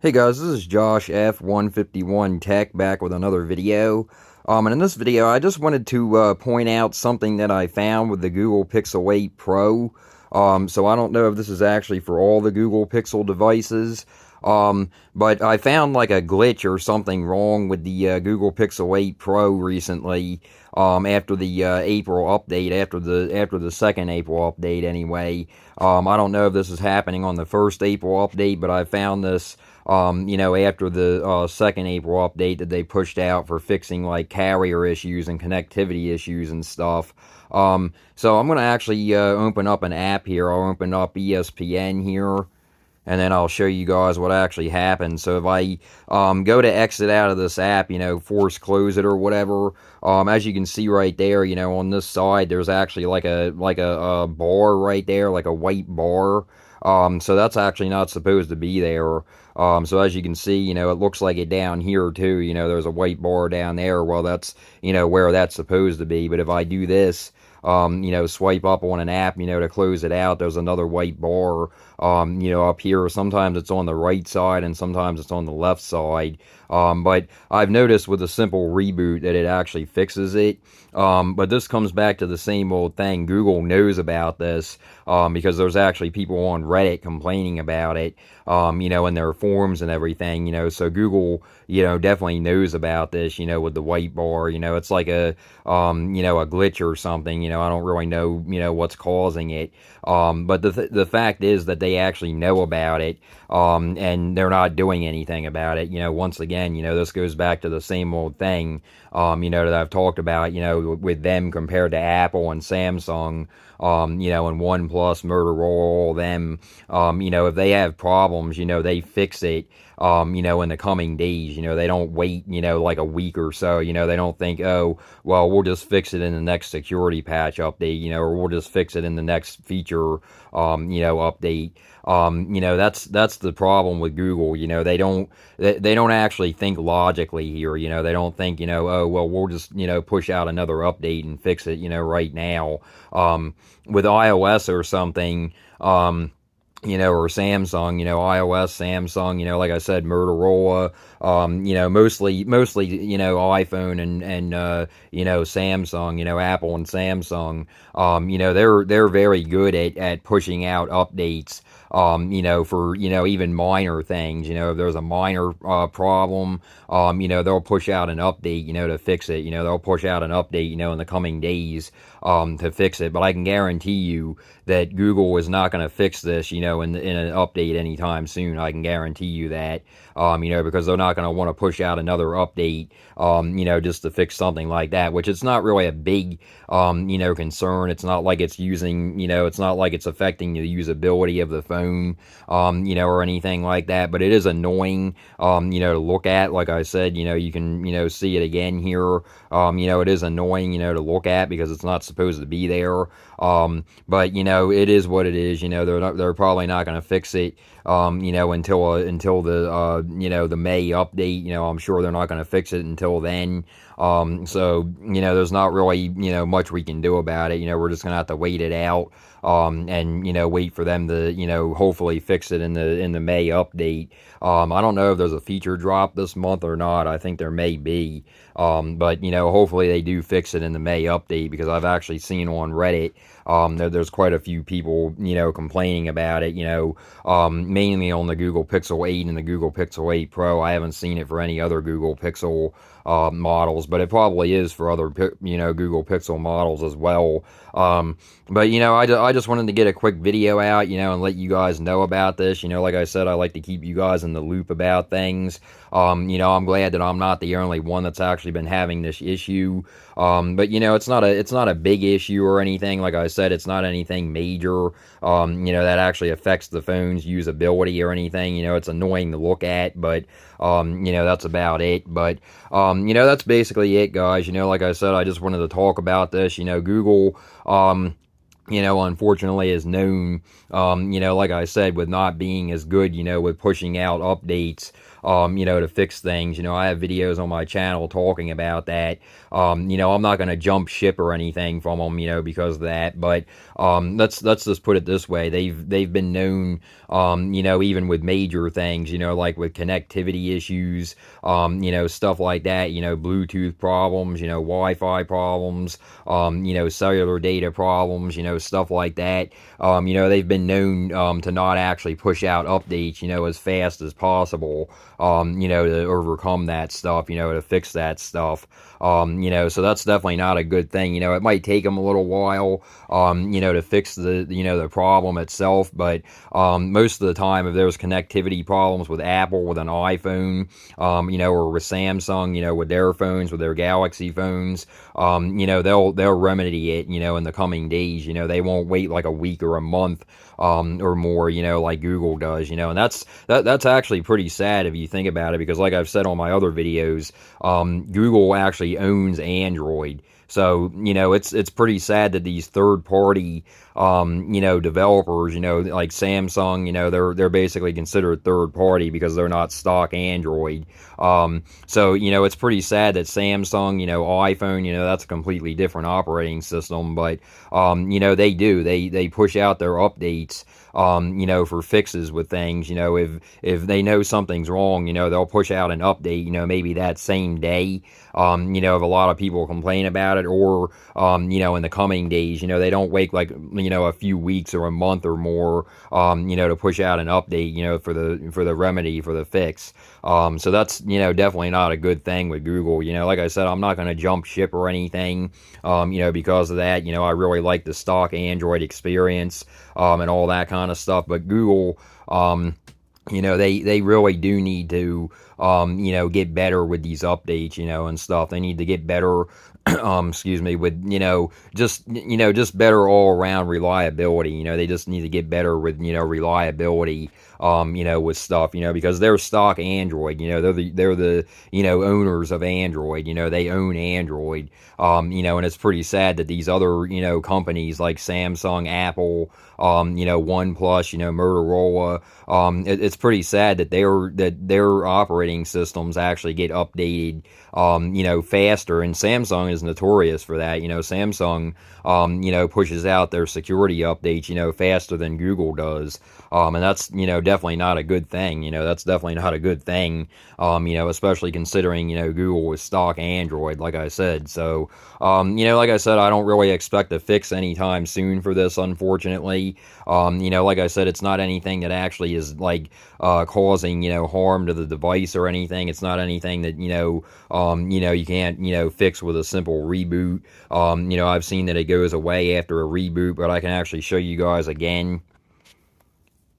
Hey guys, this is Josh F151 Tech back with another video. And in this video, I just wanted to point out something that I found with the Google Pixel 8 Pro. So I don't know if this is actually for all the Google Pixel devices. But I found like a glitch or something wrong with the Google Pixel 8 Pro recently. After the April update, after the second April update, anyway. I don't know if this is happening on the first April update, but I found this after the second April update that they pushed out for fixing like carrier issues and connectivity issues and stuff. So I'm going to actually open up an app here. I'll open up ESPN here, and then I'll show you guys what actually happened. So if I go to exit out of this app, force close it or whatever, as you can see right there, on this side, there's actually like a bar right there, like a white bar. So that's actually not supposed to be there. So as you can see, it looks like it down here too. There's a white bar down there. Well, that's, where that's supposed to be. But if I do this, swipe up on an app, to close it out, there's another white bar, up here. Sometimes it's on the right side and sometimes it's on the left side. But I've noticed with a simple reboot that it actually fixes it. But this comes back to the same old thing. Google knows about this, because there's actually people on Reddit complaining about it, in their forums and everything, so Google, definitely knows about this, with the white bar, it's like a glitch or something, I don't really know, what's causing it. But the fact is that they actually know about it, and they're not doing anything about it. Once again, this goes back to the same old thing, that I've talked about, with them compared to Apple and Samsung, and OnePlus, Motorola, all them, if they have problems, they fix it, in the coming days. They don't wait, like a week or so. They don't think, oh, well, we'll just fix it in the next security patch update, or we'll just fix it in the next feature, update. That's the problem with Google. They don't actually think logically here. They don't think, oh, well, we'll just, push out another update and fix it, right now. With iOS or something, or Samsung, iOS, Samsung, like I said, Motorola, mostly, iPhone and Samsung, Apple and Samsung, they're very good at pushing out updates, for, even minor things, if there's a minor, problem, they'll push out an update, to fix it, they'll push out an update, in the coming days, to fix it. But I can guarantee you that Google is not going to fix this, in an update anytime soon. I can guarantee you that, because they're not going to want to push out another update, just to fix something like that, which it's not really a big, concern. It's not like it's using, it's not like it's affecting the usability of the phone, or anything like that, but it is annoying, to look at. Like I said, you can, see it again here. It is annoying, to look at because it's not supposed to be there. But, it is what it is. They're probably not going to fix it, until the May update. I'm sure they're not going to fix it until then. So, there's not really, much we can do about it. We're just going to have to wait it out, and, wait for them to, hopefully fix it in the May update. I don't know if there's a feature drop this month or not. I think there may be. But, hopefully they do fix it in the May update, because I've actually seen on Reddit, there's quite a few people, complaining about it, mainly on the Google Pixel 8 and the Google Pixel 8 Pro. I haven't seen it for any other Google Pixel models, but it probably is for other, Google Pixel models as well. But, I just wanted to get a quick video out, and let you guys know about this. Like I said, I like to keep you guys in the loop about things. I'm glad that I'm not the only one that's actually been having this issue. But, it's not a big issue or anything. Like I said, it's not anything major, that actually affects the phone's usability or anything. It's annoying to look at, but, that's about it. But, that's basically it, guys. Like I said, I just wanted to talk about this. Google, unfortunately is known, like I said, with not being as good, with pushing out updates, to fix things. I have videos on my channel talking about that. I'm not going to jump ship or anything from them, because of that. But let's just put it this way: they've been known, even with major things, like with connectivity issues, stuff like that, Bluetooth problems, Wi-Fi problems, cellular data problems, stuff like that. They've been known to not actually push out updates, as fast as possible, to overcome that stuff, to fix that stuff. So that's definitely not a good thing. It might take them a little while, to fix the problem itself, but most of the time, if there's connectivity problems with Apple, with an iPhone, or with Samsung, with their phones, with their Galaxy phones, they'll remedy it, in the coming days. They won't wait like a week or a month, or more, like Google does, and that's actually pretty sad if you think about it, because like I've said on my other videos, Google actually owns Android. So, it's pretty sad that these third party, developers, like Samsung, they're basically considered third party because they're not stock Android. So, it's pretty sad that Samsung, iPhone, that's a completely different operating system, but, they push out their updates, for fixes with things. If they know something's wrong, they'll push out an update, maybe that same day. If a lot of people complain about it, or, in the coming days, they don't wait like, a few weeks or a month or more, to push out an update, for the remedy, for the fix. So that's, definitely not a good thing with Google. Like I said, I'm not going to jump ship or anything, because of that. I really like the stock Android experience, and all that kind of stuff. But Google, they really do need to, get better with these updates, and stuff. They need to get better, excuse me, with, just better all around reliability. They just need to get better with, reliability, with stuff, because they're stock Android, they're the, owners of Android, they own Android, and it's pretty sad that these other, companies like Samsung, Apple, OnePlus, Motorola, it's pretty sad that their operating systems actually get updated, faster, and Samsung is notorious for that. Samsung, pushes out their security updates, faster than Google does, and that's, definitely not a good thing. That's definitely not a good thing, especially considering, Google is stock Android, like I said. So, like I said, I don't really expect a fix anytime soon for this, unfortunately. Like I said, it's not anything that actually is like, causing, harm to the device or anything. It's not anything that, you can't, fix with a simple reboot. I've seen that it goes away after a reboot, but I can actually show you guys again.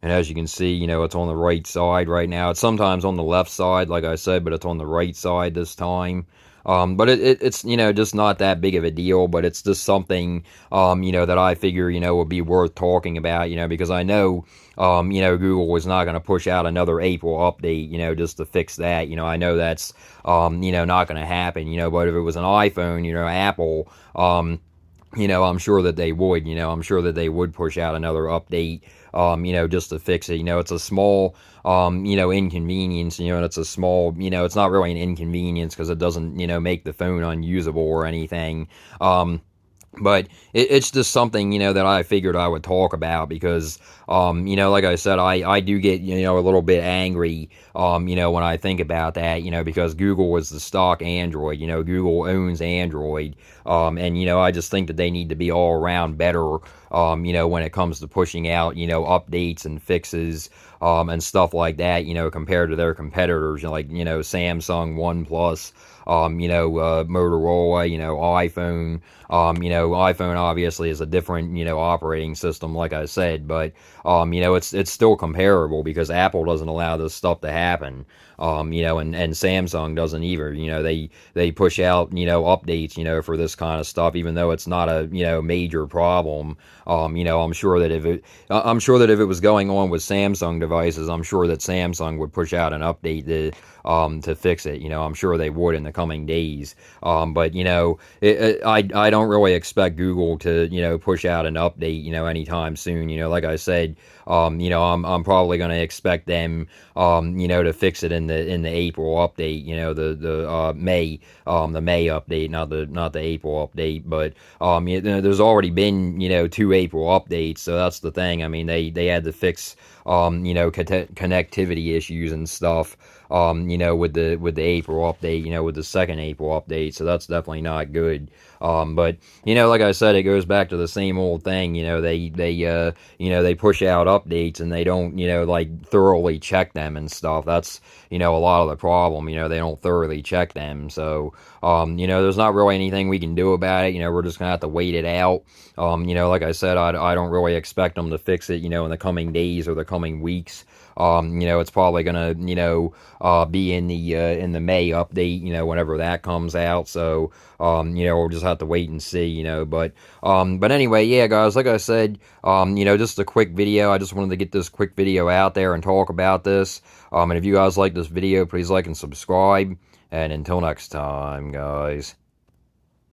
And as you can see, it's on the right side right now. It's sometimes on the left side, like I said, but it's on the right side this time. But it's, just not that big of a deal, but it's just something, that I figure, would be worth talking about, because I know, Google was not going to push out another April update, just to fix that. I know that's, not going to happen, but if it was an iPhone, Apple, I'm sure that they would, I'm sure that they would push out another update, just to fix it. It's a small, inconvenience, and it's a small, it's not really an inconvenience because it doesn't, make the phone unusable or anything. But it's just something, that I figured I would talk about because, like I said, I do get, a little bit angry, when I think about that, because Google is the stock Android, Google owns Android, and, I just think that they need to be all around better, when it comes to pushing out, updates and fixes, and stuff like that, compared to their competitors, like, Samsung, OnePlus, Motorola, iPhone, iPhone obviously is a different, operating system, like I said, but, it's still comparable because Apple doesn't allow this stuff to happen, and Samsung doesn't either, they push out, updates, for this kind of stuff, even though it's not a, major problem, You know, I'm sure that if it was going on with Samsung devices, I'm sure that Samsung would push out an update to fix it. You know, I'm sure they would in the coming days. But you know, I don't really expect Google to, you know, push out an update, you know, anytime soon. You know, like I said, you know, I'm probably going to expect them, you know, to fix it in the April update. You know, the May update, not the April update. But you know, there's already been, you know, 2 April updates, so that's the thing. I mean, they had to fix, you know, connectivity issues and stuff, you know, with the April update, you know, with the second April update. So that's definitely not good. But you know, like I said, it goes back to the same old thing. You know, you know, they push out updates and they don't, you know, like thoroughly check them and stuff. That's, you know, a lot of the problem. You know, they don't thoroughly check them. So you know, there's not really anything we can do about it. You know, we're just gonna have to wait it out. You know, like I said, I don't really expect them to fix it, you know, in the coming days or the coming weeks. You know, it's probably gonna, you know, be in the May update, you know, whenever that comes out. So, you know, we'll just have to wait and see, you know. But anyway, yeah, guys, like I said, you know, just a quick video. I just wanted to get this quick video out there and talk about this. And if you guys like this video, please like and subscribe. And until next time, guys.